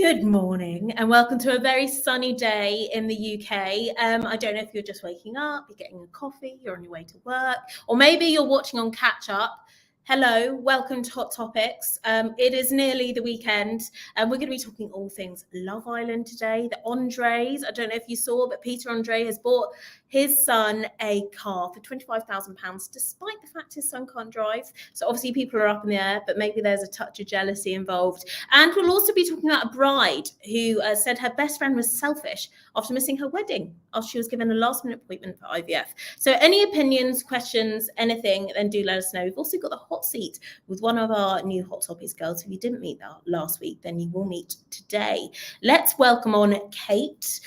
Good morning and welcome to a very sunny day in the UK. I don't know if you're just waking up, you're getting a coffee, you're on your way to work, or maybe you're watching on catch up. Hello, welcome to Hot Topics. It is nearly the weekend and we're going to be talking all things Love Island today. The Andres, I don't know if you saw, but Peter Andre has bought his son a car for £25,000 despite the fact his son can't drive. So obviously people are up in the air, but maybe there's a touch of jealousy involved. And we'll also be talking about a bride who said her best friend was selfish after missing her wedding after she was given a last minute appointment for IVF. So any opinions, questions, anything, then do let us know. We've also got the hot seat with one of our new Hot Topics girls. If you didn't meet that last week, then you will meet today. Let's welcome on Kate.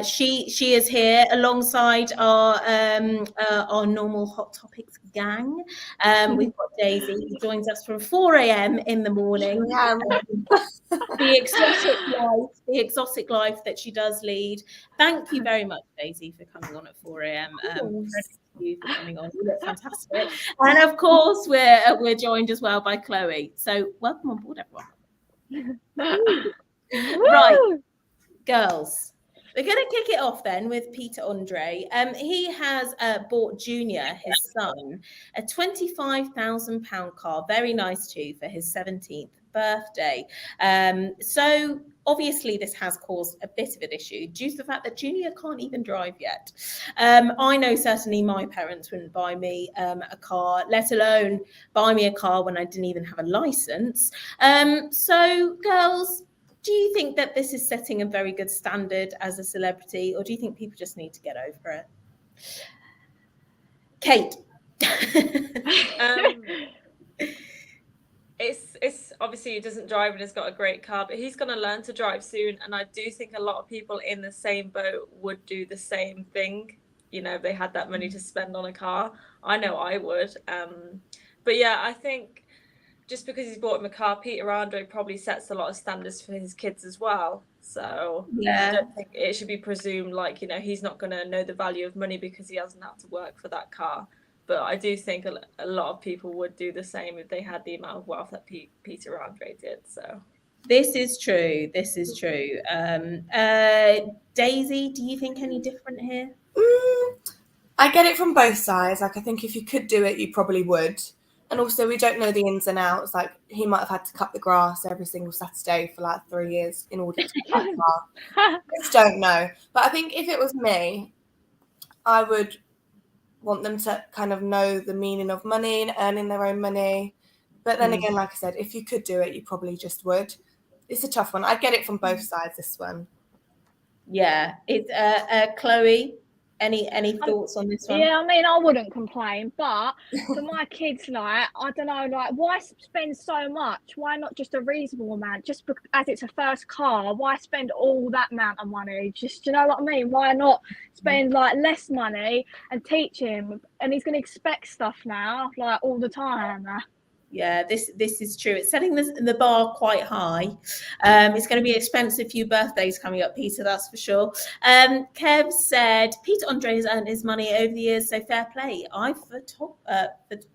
She is here alongside our normal Hot Topics gang. We've got Daisy, who joins us from 4 a.m. in the morning. The exotic life that she does lead. Thank you very much, Daisy, for coming on at 4 a.m. You for coming on. You look fantastic. And of course, we're joined as well by Chloe. So welcome on board, everyone. Right, girls. We're going to kick it off then with Peter Andre. He has bought Junior, his son, a £25,000 car, very nice too, for his 17th birthday. So obviously this has caused a bit of an issue due to the fact that Junior can't even drive yet. I know certainly my parents wouldn't buy me a car, let alone buy me a car when I didn't even have a license. So girls, do you think that this is setting a very good standard as a celebrity, or do you think people just need to get over it? Kate. It's obviously he doesn't drive and has got a great car, but he's going to learn to drive soon. And I do think a lot of people in the same boat would do the same thing. You know, if they had that money to spend on a car. I know I would. But yeah, I think just because he's bought him a car, Peter Andre probably sets a lot of standards for his kids as well. So yeah. I don't think it should be presumed like, you know, he's not going to know the value of money because he hasn't had to work for that car. But I do think a lot of people would do the same if they had the amount of wealth that Peter Andre did. So this is true. Daisy, do you think any different here? I get it from both sides. Like, I think if you could do it, you probably would. And also, we don't know the ins and outs. Like, he might have had to cut the grass every single Saturday for like 3 years in order to get that car. I just don't know. But I think if it was me, I would want them to kind of know the meaning of money and earning their own money. But then again, like I said, if you could do it, you probably just would. It's a tough one. I get it from both sides, this one. Yeah. It's Chloe. Any thoughts on this one? Yeah, I mean, I wouldn't complain, but for my kids, like, I don't know, like, why spend so much? Why not just a reasonable amount? Just because, as it's a first car, why spend all that amount of money? Just, you know what I mean? Why not spend like less money and teach him? And he's going to expect stuff now, like all the time. Yeah, this is true. It's setting the bar quite high. It's going to be an expensive few birthdays coming up, Peter, that's for sure. Kev said, Peter Andre has earned his money over the years, so fair play.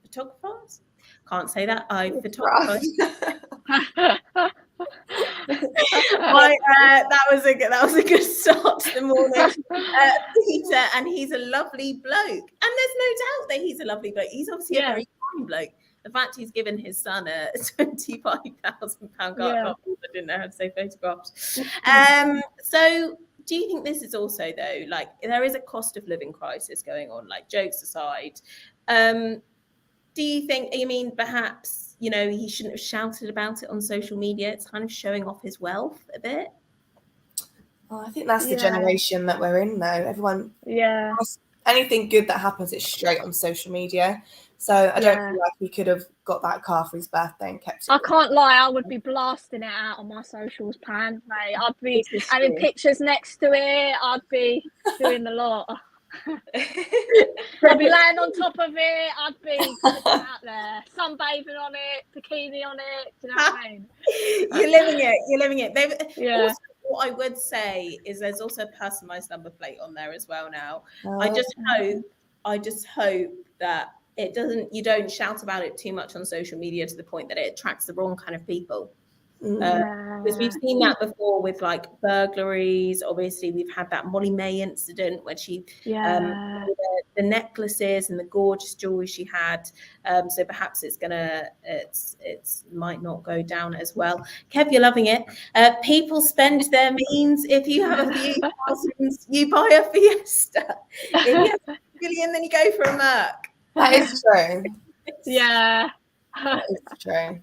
Photographers? Can't say that. Photographers. That was a good start to the morning, Peter, and he's a lovely bloke. And there's no doubt that he's a lovely bloke. He's obviously a very kind bloke. The fact he's given his son a £25,000 car, I didn't know how to say photographs. So do you think this is also, though, like, there is a cost of living crisis going on, like, jokes aside? Do you think, I mean, perhaps, you know, he shouldn't have shouted about it on social media? It's kind of showing off his wealth a bit. Well, I think that's the generation that we're in, though. Everyone, anything good that happens, it's straight on social media. So I don't feel like he could have got that car for his birthday and kept it. I can't lie, I would be blasting it out on my socials, Pan, mate. I'd be having pictures next to it. I'd be doing the lot. I'd be laying on top of it. I'd be out there, sunbathing on it, bikini on it. Do you know what I mean? You're living it. Also, what I would say is there's also a personalised number plate on there as well now. I just hope that you don't shout about it too much on social media to the point that it attracts the wrong kind of people. Because we've seen that before with like burglaries. Obviously, we've had that Molly May incident when she the necklaces and the gorgeous jewelry she had. So perhaps it's might not go down as well. Kev, you're loving it. People spend their means. If you have a few thousands, you buy a Fiesta. If you have $1 billion, then you go for a Merc. That is true. Yeah. That is true.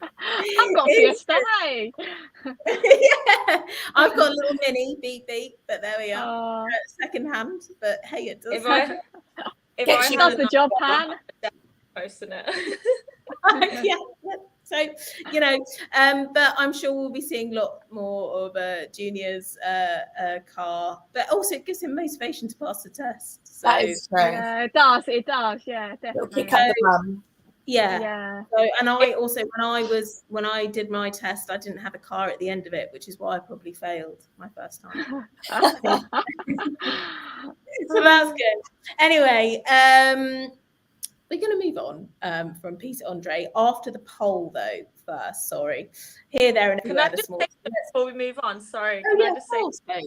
I've got Fiesta, hey. Yeah, I've got a little mini beep beep, but there we are. Second hand, but hey, it does. If I she does the job, Han. Posting it. Yeah. So, you know, but I'm sure we'll be seeing a lot more of Junior's car, but also it gives him motivation to pass the test. So, that is true. Yeah, it does. Yeah, definitely. It'll kick up the bum. Yeah. So, and I also, when I did my test, I didn't have a car at the end of it, which is why I probably failed my first time. So that's good. Anyway, we're going to move on from Peter Andre after the poll, though. First, sorry, here, there, and everywhere. Can I just say before we move on? Sorry, can I just say?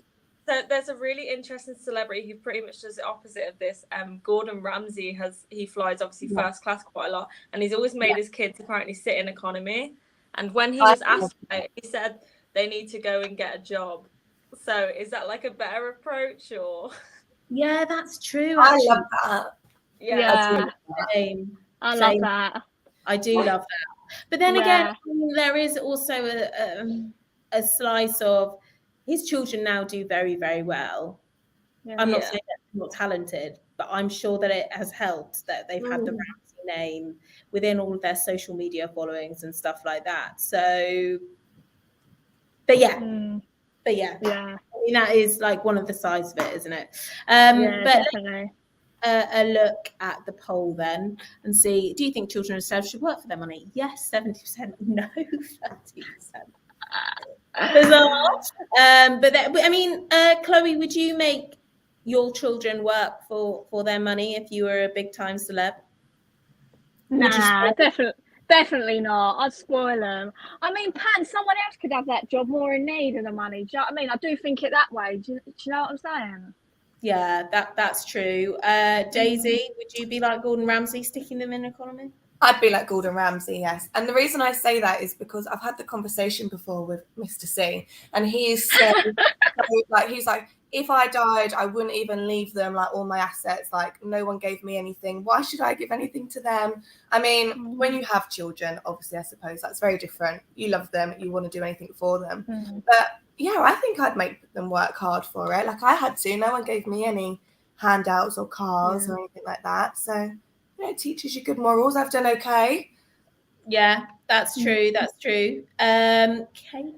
So there's a really interesting celebrity who pretty much does the opposite of this. Gordon Ramsay he flies obviously first class quite a lot, and he's always made his kids apparently sit in economy. And when he was asked about it, he said they need to go and get a job. So is that like a better approach, or? Yeah, that's true. I love that. Yeah. I love Same. that. I do love that. But then again, there is also a slice of his children now do very, very well. I'm not saying that they're not talented, but I'm sure that it has helped that they've had the Ramsay name within all of their social media followings and stuff like that. So, but yeah. I mean, that is like one of the sides of it, isn't it? But definitely. A look at the poll then and see, do you think children and celebs should work for their money? Yes, 70%. No, 30%. Bizarre. I mean, Chloe, would you make your children work for their money if you were a big time celeb? Nah, definitely not. I'd spoil them. I mean, Pan, someone else could have that job more in need of the money. Do you know what I mean? I do think it that way. Do you know what I'm saying? Yeah, that's true. Daisy, would you be like Gordon Ramsay, sticking them in economy? I'd be like Gordon Ramsay, yes. And the reason I say that is because I've had the conversation before with Mr. C, and he's said, he's like, if I died, I wouldn't even leave them like all my assets. Like, no one gave me anything. Why should I give anything to them? I mean, when you have children, obviously, I suppose that's very different. You love them, you want to do anything for them. But yeah, I think I'd make them work hard for it. Like I had to. No one gave me any handouts or cars or anything like that. So, you know, it teaches you good morals. I've done okay. Yeah, that's true. That's true. Kate?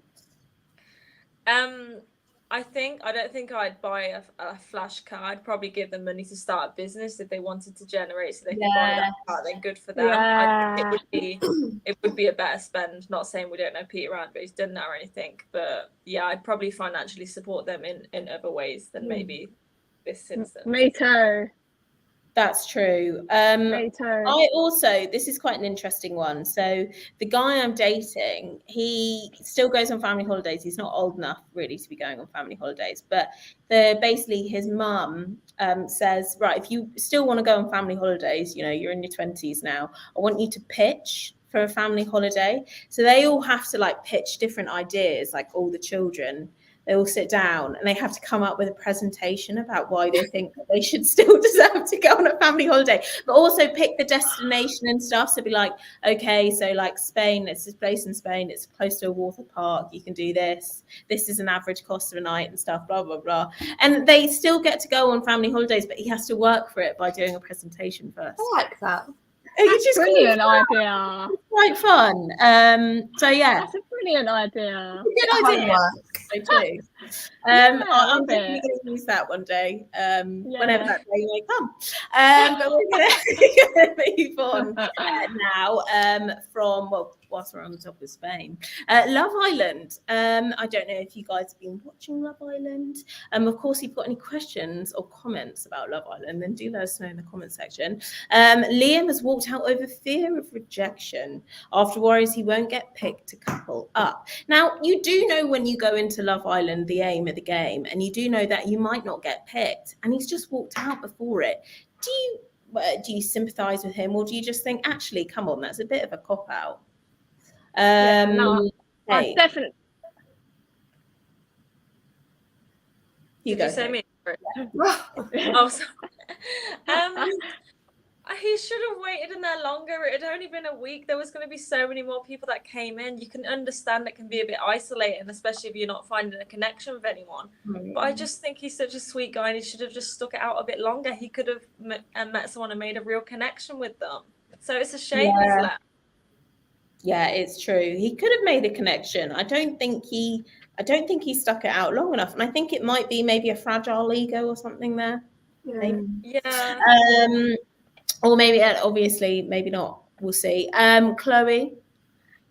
I don't think I'd buy a flash car. I'd probably give them money to start a business if they wanted to generate so they can buy that car, then good for them. I think it would be a better spend. Not saying we don't know Peter Rand, but he's done that or anything. But yeah, I'd probably financially support them in other ways than maybe this instance. Me too. That's true. Me too. This is quite an interesting one. So the guy I'm dating, he still goes on family holidays. He's not old enough really to be going on family holidays, but basically his mum says, right, if you still want to go on family holidays, you know, you're in your 20s now, I want you to pitch for a family holiday. So they all have to like pitch different ideas, like all the children. They all sit down and they have to come up with a presentation about why they think that they should still deserve to go on a family holiday, but also pick the destination and stuff. So be like, okay, so like Spain, it's this place in Spain, it's close to a water park, you can do this. This is an average cost of a night and stuff, blah, blah, blah. And they still get to go on family holidays, but he has to work for it by doing a presentation first. I like that. Which is brilliant idea. It's quite fun. So yeah. That's a brilliant idea. Good idea. so too. Yeah, I'm love definitely it. going to use that one day, whenever Yeah. that day may come. But we're going to move on now from, well, whilst we're on the topic of Spain, Love Island. I don't know if you guys have been watching Love Island. Of course, if you've got any questions or comments about Love Island, then do let us know in the comment section. Liam has walked out over fear of rejection after worries he won't get picked to couple up. Now, you do know when you go into Love Island, the aim of the game, and you do know that you might not get picked, and he's just walked out before it. Do you sympathise with him, or do you just think, actually, come on, that's a bit of a cop out? No, I Hey, definitely. Did you say me? Well, Oh, sorry. He should have waited in there longer. It had only been a week. There was going to be so many more people that came in. You can understand it can be a bit isolating, especially if you're not finding a connection with anyone. But I just think he's such a sweet guy, and he should have just stuck it out a bit longer. He could have met someone and made a real connection with them. So it's a shame he's left. Yeah, it's true. He could have made a connection. I don't think he stuck it out long enough. And I think it might be maybe a fragile ego or something there. Yeah. Or maybe, obviously, maybe not. We'll see. Chloe?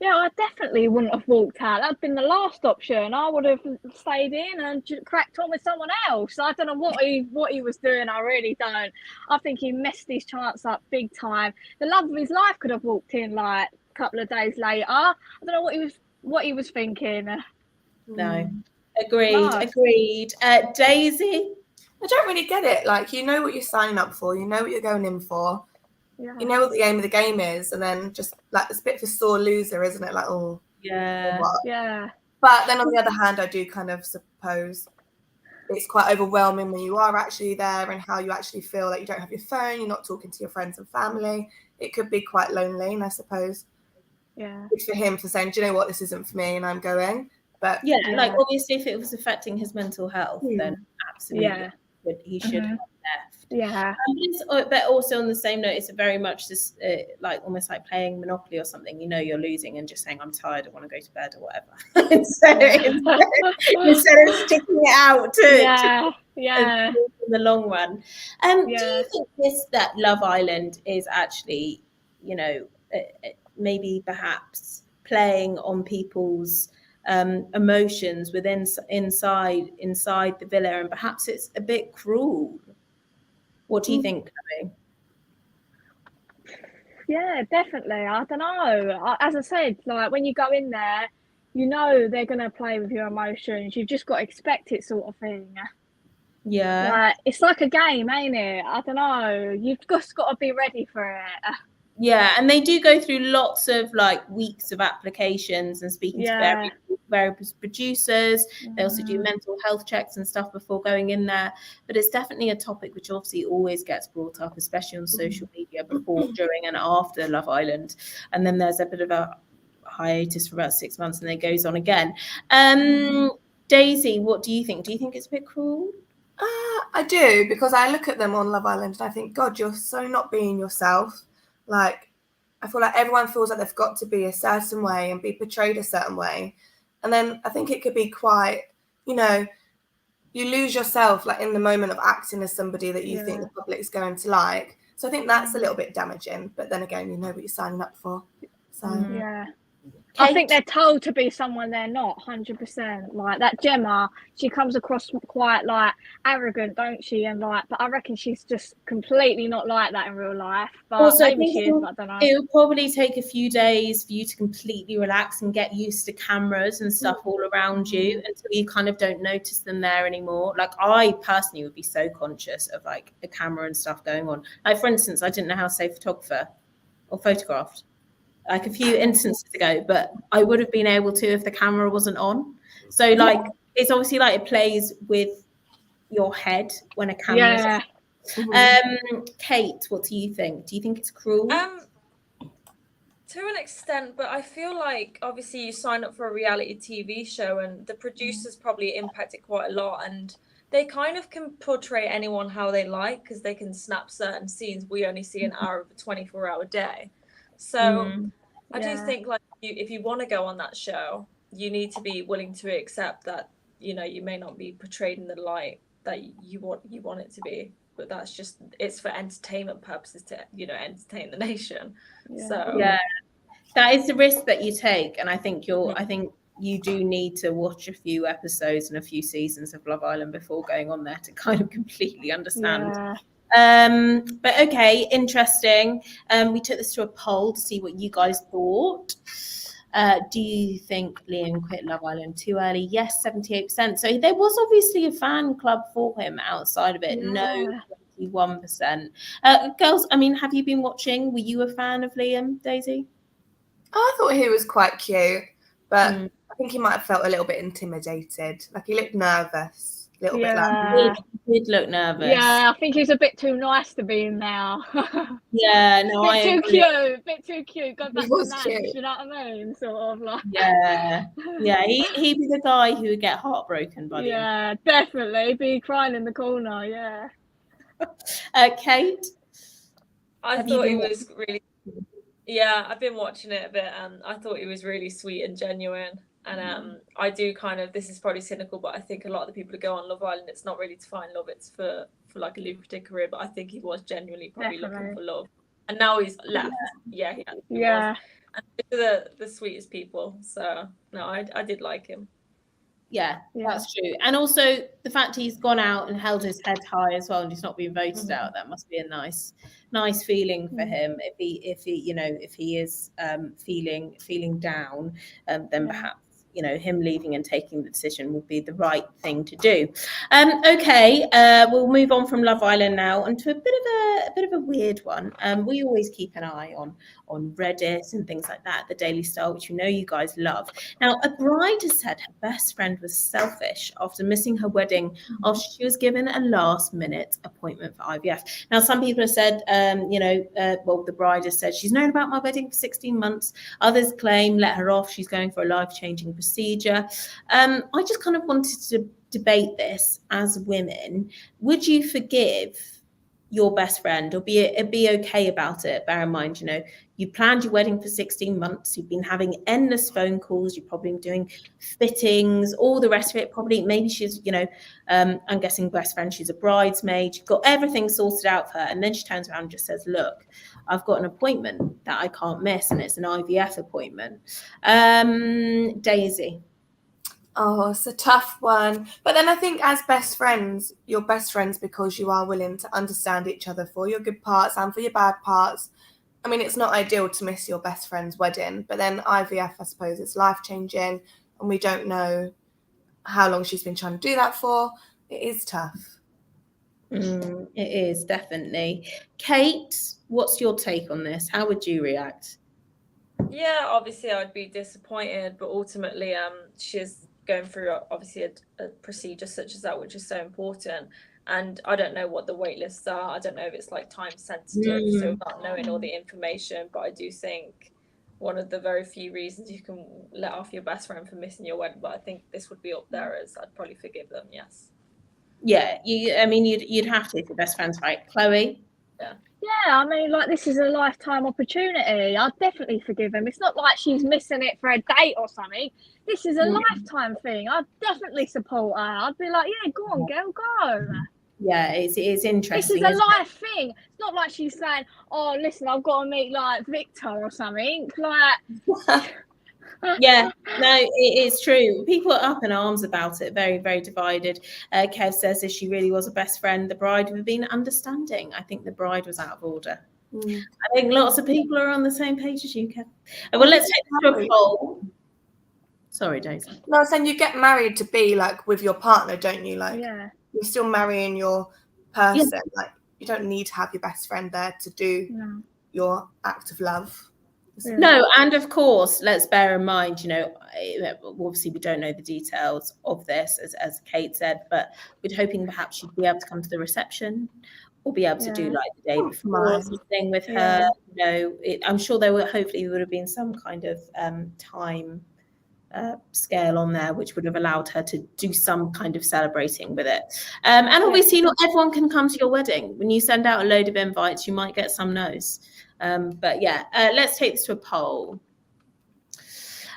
Yeah, I definitely wouldn't have walked out. That'd been the last option. I would have stayed in and cracked on with someone else. I don't know what he was doing. I really don't. I think he messed his chance up big time. The love of his life could have walked in like a couple of days later. I don't know what he was thinking. No. Agreed. Daisy? I don't really get it. Like, you know what you're signing up for, you know what you're going in for, Yeah. you know what the aim of the game is, and then just like it's a bit of a sore loser, isn't it? Like, oh, Yeah. what? Yeah. But then on the other hand, I do kind of suppose it's quite overwhelming when you are actually there and how you actually feel like you don't have your phone, you're not talking to your friends and family. It could be quite lonely, and I suppose it's for him for saying, do you know what, this isn't for me, and I'm going. But yeah, like obviously if it was affecting his mental health, then absolutely he should have left. Yeah. But also on the same note, it's very much this like almost like playing Monopoly or something. You know you're losing and just saying, I'm tired, I want to go to bed or whatever. instead of sticking it out in the long run. Do you think that Love Island is actually, you know, maybe perhaps playing on people's emotions within inside the villa, and perhaps it's a bit cruel? What do you think, Chloe? Yeah, definitely. I don't know. As I said, like when you go in there, you know they're gonna play with your emotions. You've just got to expect it, sort of thing. Yeah. Like it's like a game, ain't it? I don't know. You've just got to be ready for it. Yeah, and they do go through lots of like weeks of applications and speaking to various producers. They also do mental health checks and stuff before going in there. But it's definitely a topic which obviously always gets brought up, especially on social media before, during, and after Love Island. And then there's a bit of a hiatus for about 6 months, and then it goes on again. Daisy, what do you think? Do you think it's a bit cruel? I do, because I look at them on Love Island and I think, God, you're so not being yourself. Like, I feel like everyone feels like they've got to be a certain way and be portrayed a certain way. And then I think it could be quite, you know, you lose yourself like in the moment of acting as somebody that you think the public's going to like. So I think that's a little bit damaging. But then again, you know what you're signing up for. So I think they're told to be someone they're not, 100%. Like that Gemma, she comes across quite like arrogant, don't she? And like, but I reckon she's just completely not like that in real life. But also, maybe she is, but I don't know. It'll probably take a few days for you to completely relax and get used to cameras and stuff all around you until you kind of don't notice them there anymore. Like I personally would be so conscious of like the camera and stuff going on. Like for instance, I didn't know how to say photographer or photographed like a few instances ago, but I would have been able to if the camera wasn't on. So like it's obviously like it plays with your head when a camera's on. Kate, what do you think? Do you think it's cruel? To an extent, but I feel like obviously you sign up for a reality TV show and the producers probably impact it quite a lot, and they kind of can portray anyone how they like because they can snap certain scenes we only see an hour of a 24-hour day. So I do think like if you want to go on that show, you need to be willing to accept that you know, you may not be portrayed in the light that you want it to be, but that's just, it's for entertainment purposes to, you know, entertain the nation. So yeah, that is the risk that you take, and I think you do need to watch a few episodes and a few seasons of Love Island before going on there to kind of completely understand. But okay, interesting. We took this to a poll to see what you guys thought. Do you think Liam quit Love Island too early? Yes, 78%. So there was obviously a fan club for him outside of it. No, 21%. Girls, I mean, have you been watching? Were you a fan of Liam, Daisy? I thought he was quite cute, but I think he might have felt a little bit intimidated. Like he looked nervous, a little bit like. He did look nervous. Yeah, I think he's a bit too nice to be in now. Yeah, no, I agree. Bit too cute. Go back He to was Nantes, cute. you know what I mean? Sort of like. Yeah, he'd be the guy who would get heartbroken by the end. Yeah, definitely. Be crying in the corner, yeah. Kate? I thought he was really, yeah, I've been watching it a bit, and I thought he was really sweet and genuine. And I do kind of, this is probably cynical, but I think a lot of the people who go on Love Island, it's not really to find love, it's for like a lucrative career. But I think he was genuinely probably looking for love, and now he's left. Yeah, he was. And they're the sweetest people. So no, I did like him. Yeah, that's true. And also the fact he's gone out and held his head high as well, and he's not being voted out. That must be a nice feeling for him. If he is feeling down, then perhaps, you know, him leaving and taking the decision will be the right thing to do. Okay, we'll move on from Love Island now onto a bit of a weird one. We always keep an eye on Reddit and things like that, the Daily Star, which we know you guys love. Now, a bride has said her best friend was selfish after missing her wedding after she was given a last-minute appointment for IVF. Now, some people have said, well, the bride has said she's known about my wedding for 16 months. Others claim let her off, she's going for a life-changing procedure. I just kind of wanted to debate this as women. Would you forgive your best friend or be okay about it? Bear in mind, you know, you planned your wedding for 16 months, you've been having endless phone calls, you've probably been doing fittings, all the rest of it. Probably, maybe she's, you know, I'm guessing best friend, she's a bridesmaid, you've got everything sorted out for her, and then she turns around and just says, look, I've got an appointment that I can't miss, and it's an IVF appointment. Daisy? Oh, it's a tough one. But then I think as best friends, you're best friends because you are willing to understand each other for your good parts and for your bad parts. I mean, it's not ideal to miss your best friend's wedding, but then IVF, I suppose, it's life-changing, and we don't know how long she's been trying to do that for. It is tough. It is, definitely. Kate, what's your take on this? How would you react? Yeah, obviously I'd be disappointed, but ultimately she's going through obviously a procedure such as that, which is so important. And I don't know what the wait lists are. I don't know if it's like time sensitive, so not knowing all the information. But I do think one of the very few reasons you can let off your best friend for missing your wedding, but I think this would be up there as I'd probably forgive them. Yes. Yeah, you'd have to if your best friend's right. Chloe? Yeah, I mean, like, this is a lifetime opportunity. I'd definitely forgive him. It's not like she's missing it for a date or something. This is a lifetime thing. I'd definitely support her. I'd be like, yeah, go on, girl, go. Yeah, it's interesting. This is a life thing. It's not like she's saying, oh, listen, I've got to meet, like, Victor or something. Like... Yeah, no, it is true. People are up in arms about it, very, very divided. Kev says if she really was a best friend, the bride would have been understanding. I think the bride was out of order. I think lots of people are on the same page as you, Kev. Well, let's take this to a poll. Sorry, Daisy. No, I'm saying you get married to be like with your partner, don't you? Like, you're still marrying your person. Yeah. Like, you don't need to have your best friend there to do your act of love. No, and of course, let's bear in mind, you know, obviously we don't know the details of this, as Kate said, but we're hoping perhaps she'd be able to come to the reception or be able to do like the day before or something with her. You know, I'm sure there would have been some kind of time scale on there which would have allowed her to do some kind of celebrating with it. And obviously not everyone can come to your wedding. When you send out a load of invites, you might get some no's. But yeah, let's take this to a poll.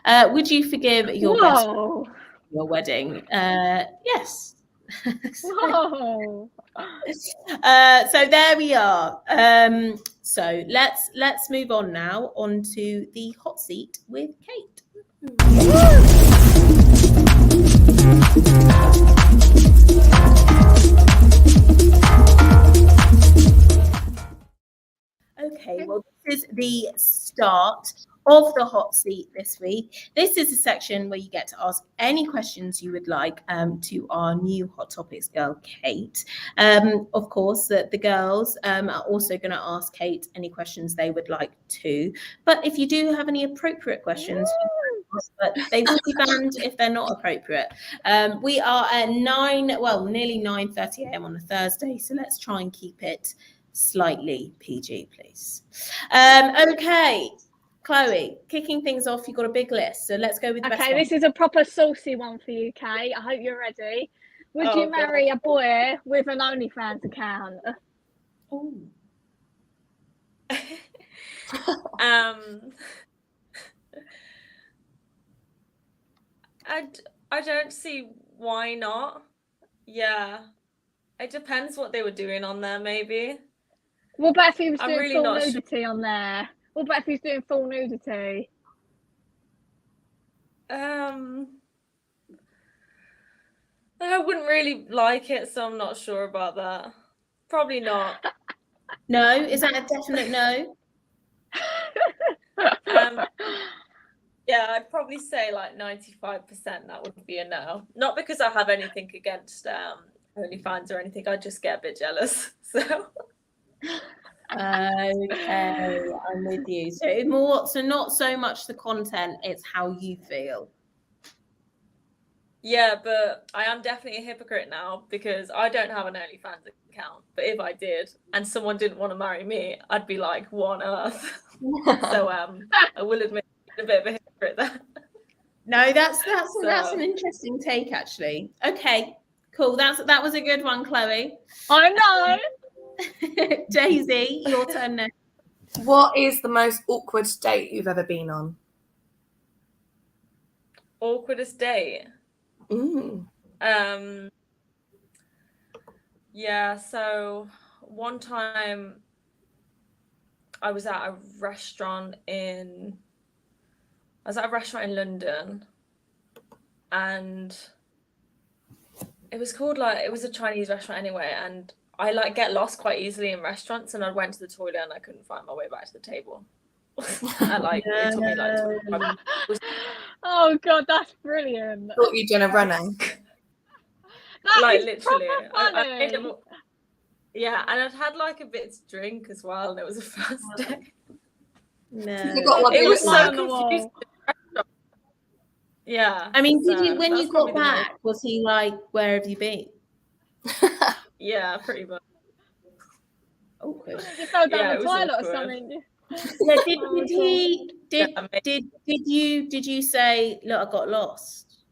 Would you forgive your best friend? your wedding. Yes. Whoa. So there we are. So let's move on now onto the hot seat with Kate. Okay, well, this is the start of the hot seat this week. This is a section where you get to ask any questions you would like to our new Hot Topics girl, Kate. Of course, the girls are also going to ask Kate any questions they would like to. But if you do have any appropriate questions, but they will be banned if they're not appropriate. We are at nearly 9:30 a.m. on a Thursday, so let's try and keep it slightly PG, please. Okay, Chloe, kicking things off, you've got a big list, so let's go with the best one. This is a proper saucy one for you, Kate. I hope you're ready. Would you marry a boy with an OnlyFans account? Oh. I don't see why not. Yeah, it depends what they were doing on there, maybe. What about if he was doing full nudity on there? What about if he's doing full nudity? I wouldn't really like it, so I'm not sure about that. Probably not. No? Is that a definite no? Yeah, I'd probably say like 95% that would be a no. Not because I have anything against OnlyFans or anything. I just get a bit jealous. So. Okay, I'm with you. So not so much the content, it's how you feel. Yeah, but I am definitely a hypocrite now because I don't have an OnlyFans account. But if I did and someone didn't want to marry me, I'd be like, what on earth? So I will admit a bit of a hypocrite there. No, that's an interesting take, actually. Okay, cool. That was a good one, Chloe. I know. Daisy, your turn next. What is the most awkward date you've ever been on? Awkwardest date? Yeah, so one time I was at a restaurant in London, and it was a Chinese restaurant anyway, and I get lost quite easily in restaurants, and I went to the toilet and I couldn't find my way back to the table. It took me 25 minutes. Oh God, that's brilliant. Thought you'd done a running. Literally. Yeah, and I'd had a bit to drink as well, and it was a first day. No. It was so confusing. Yeah. I mean, when you got back, was he like, where have you been? Yeah, pretty much. Awkward. You fell down the toilet or something. Yeah, did you say, look, I got lost?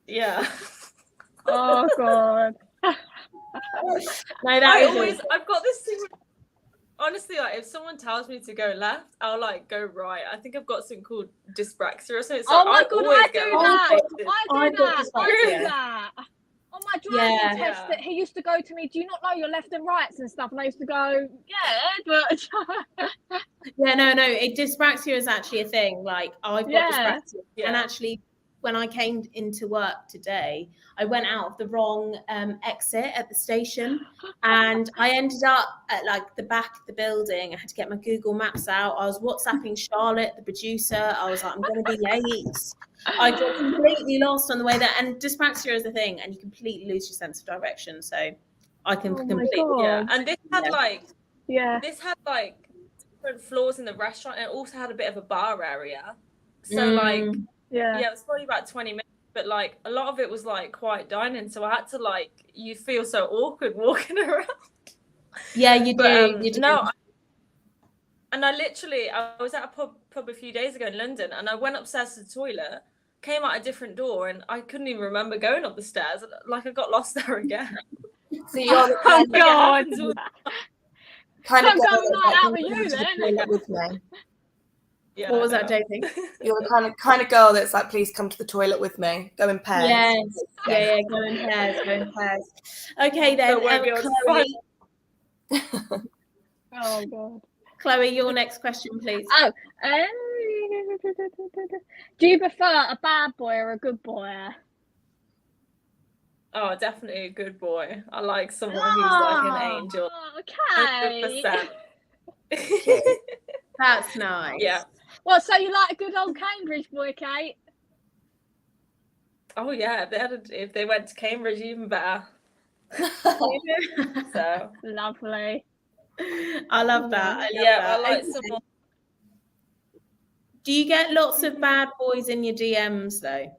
Yeah. Oh God. No, I've got this thing. Honestly, if someone tells me to go left, I'll go right. I think I've got something called dyspraxia or something. Oh my God, I do that. On my driving test, that he used to go to me, do you not know your left and rights and stuff? And I used to go, yeah, but no, dyspraxia is actually a thing. I've got dyspraxia, and actually, when I came into work today, I went out of the wrong exit at the station, and I ended up at the back of the building. I had to get my Google Maps out. I was WhatsApping Charlotte, the producer. I was like, I'm going to be late. I got completely lost on the way there, and dyspraxia is a thing, and you completely lose your sense of direction. So I can completely, And this had this had different floors in the restaurant, and it also had a bit of a bar area. So it was probably about 20 minutes, but a lot of it was quiet dining. So I had to you feel so awkward walking around. Yeah, you do. You do. No. And I was at a pub a few days ago in London, and I went upstairs to the toilet, came out a different door, and I couldn't even remember going up the stairs. I got lost there again. So you're oh God. kind of going out with you then. With me. Yeah. What was that, Daisy? You're the kind of girl that's like, please come to the toilet with me. Go in pairs. Yes. Yeah. Go in pairs. Okay then, So won't be able to find- Chloe. Oh god. Chloe, your next question, please. Oh, do you prefer a bad boy or a good boy? Oh, definitely a good boy. I like someone who's like an angel. Okay. 100%. That's nice. Yeah. Well, so you like a good old Cambridge boy, Kate? Oh yeah, if they went to Cambridge, even better. So Lovely. I love that. I like someone. Do you get lots of bad boys in your DMs though?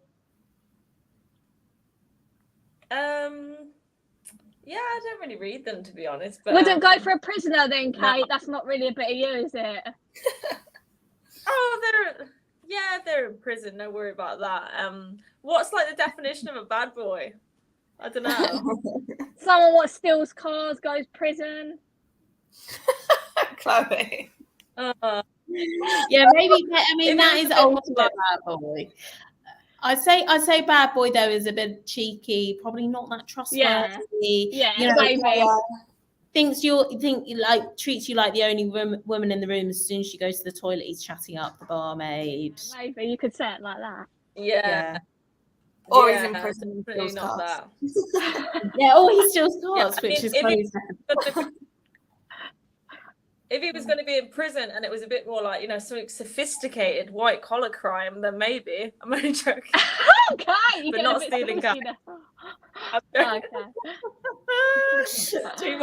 Yeah, I don't really read them, to be honest. But Wouldn't go for a prisoner then, Kate. no. That's not really a bit of you, is it? Oh, they're in prison. No worry about that. What's like the definition of a bad boy? I don't know. Someone what steals cars, goes prison. Chloe. Yeah, maybe. I mean, that is ultimate bad boy. I say bad boy though is a bit cheeky, probably not that trustworthy. Yeah, you know, maybe. treats you like the only woman in the room. As soon as she goes to the toilet, he's chatting up the barmaid. Maybe you could say it like that. Yeah. Or he's in prison and definitely steals not cars. that. Yeah, or he steals cars, Yeah, I which mean, is crazy. If he was going to be in prison and it was a bit more like, something sophisticated, white collar crime, then maybe. I'm only joking. Okay, But not stealing cars. Okay. Too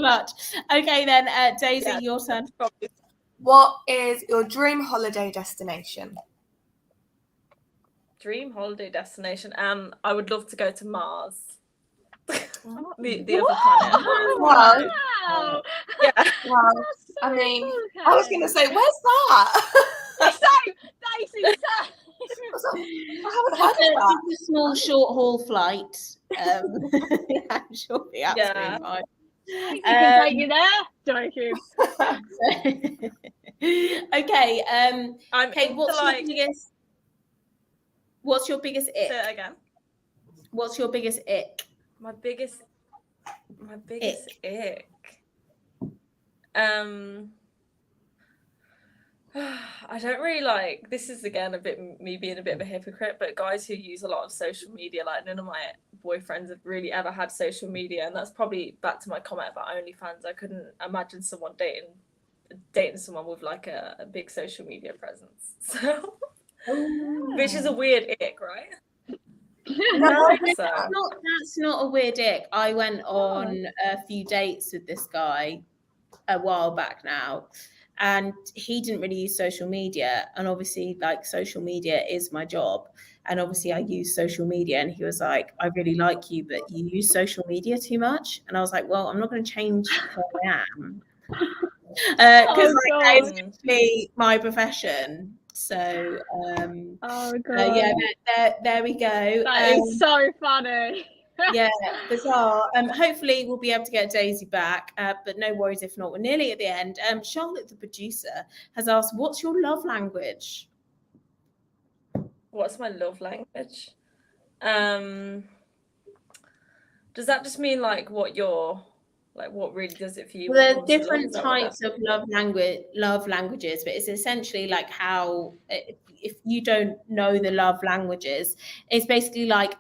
much. Okay then, Daisy, your turn. What is your dream holiday destination? Dream holiday destination. I would love to go to Mars. the other planet. Wow. Wow. Yeah. Wow. So I mean, cool, I was Kate. going to say, where's that? Daisy, I haven't heard of that. It's a small short haul flight. I'm sure it'll be absolutely fine. Daisy can take you there. Joking. Okay. I'm Kate, into, what's your biggest Say ick? it again. What's your biggest ick? My biggest ick. I don't really like, this is again a bit me being a bit of a hypocrite, but guys who use a lot of social media, like none of my boyfriends have really ever had social media, and that's probably back to my comment about OnlyFans. I couldn't imagine someone dating someone with like a big social media presence. So which is a weird ick, right? No, So that's not a weird ick. I went on a few dates with this guy a while back now, and he didn't really use social media, and obviously like social media is my job, and obviously I use social media, and he was like, I really like you, but you use social media too much. And I was like, well, I'm not going to change who I am because that is actually my profession. So yeah, there we go. That is so funny. Yeah, bizarre. Hopefully we'll be able to get Daisy back, but no worries if not. We're nearly at the end. Charlotte, the producer, has asked, what's your love language? What's my love language? Does that just mean like what really does it for you? There are different types of love languages, but it's essentially like how, if you don't know the love languages, it's basically like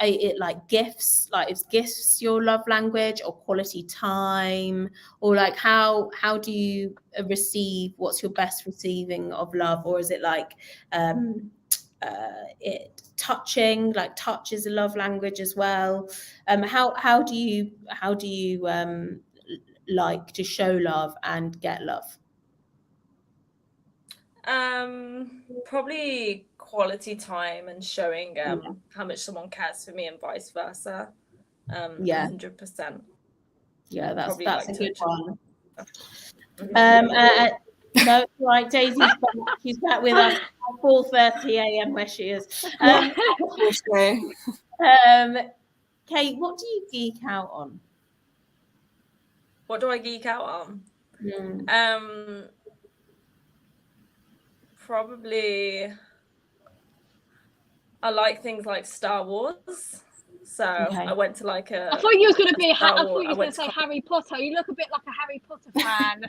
gifts, like is gifts your love language, or quality time, or like how do you receive, what's your best receiving of love, or is it like touching, like touch is a love language as well. How do you like to show love and get love? Probably quality time and showing how much someone cares for me and vice versa. 100%. Yeah, that's like a good one. Mm-hmm. No, right, Daisy's back. She's back with us at 4:30 a.m. where she is. Kate, what do you geek out on? What do I geek out on? Probably, I like things like Star Wars. So Okay. I went to like a. I thought you was going to be. I Star thought Wars- you I was going went to say to- Harry Potter. You look a bit like a Harry Potter fan.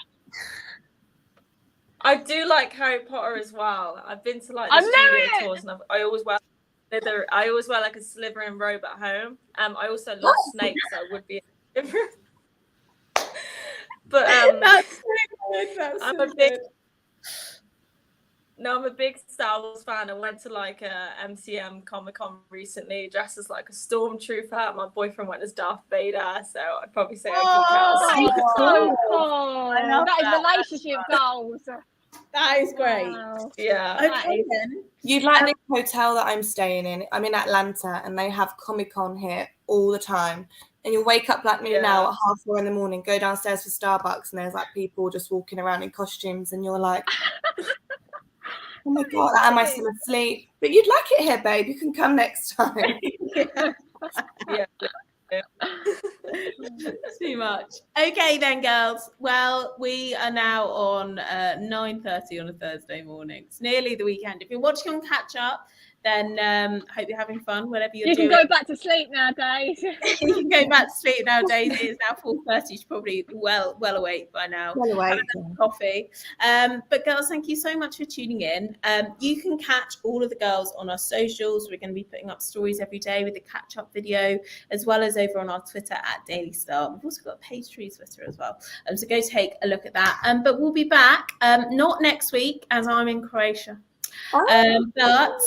I do like Harry Potter as well. I've been to like I the know studio it! tours, and I always wear like a Slytherin robe at home. I also love snakes, so I would be a Slytherin. But That's so good. That's I'm so a big. good. No, I'm a big Star Wars fan. I went to like a MCM Comic-Con recently, dressed as like a stormtrooper. My boyfriend went as Darth Vader, so I'd probably say I That geek is out. so Oh, cool. I love That is that. relationship goals. That is great. Wow. Yeah. Okay then. You'd like this hotel that I'm staying in. I'm in Atlanta, and they have Comic-Con here all the time. And you'll wake up like me Yeah. now at 4:30 in the morning, go downstairs for Starbucks, and there's like people just walking around in costumes, and you're like, oh my God, am I still asleep? But you'd like it here, babe. You can come next time. Yeah. Too much. Okay then, girls. Well, we are now on 9:30 on a Thursday morning. It's nearly the weekend. If you're watching on catch up, then hope you're having fun, whatever you're You doing. can go back to sleep nowadays. You can go back to sleep nowadays. It is now 4:30. She's probably well awake by now. Well awake. Coffee. But girls, thank you so much for tuning in. You can catch all of the girls on our socials. We're going to be putting up stories every day with the catch up video, as well as over on our Twitter at Daily Star. We've also got a page through Twitter as well. So go take a look at that. But we'll be back not next week, as I'm in Croatia. But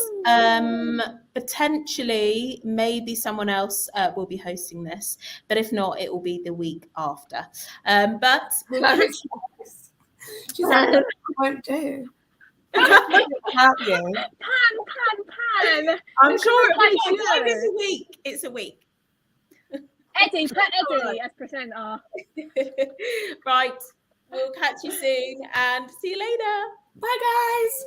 potentially maybe someone else will be hosting this, but if not, it will be the week after. But we'll She's like, I won't do. Without you. Pan. I'm sure Place it's you. a week. It's a week. Eddie, put Eddie as presenter. Right. We'll catch you soon and see you later. Bye, guys.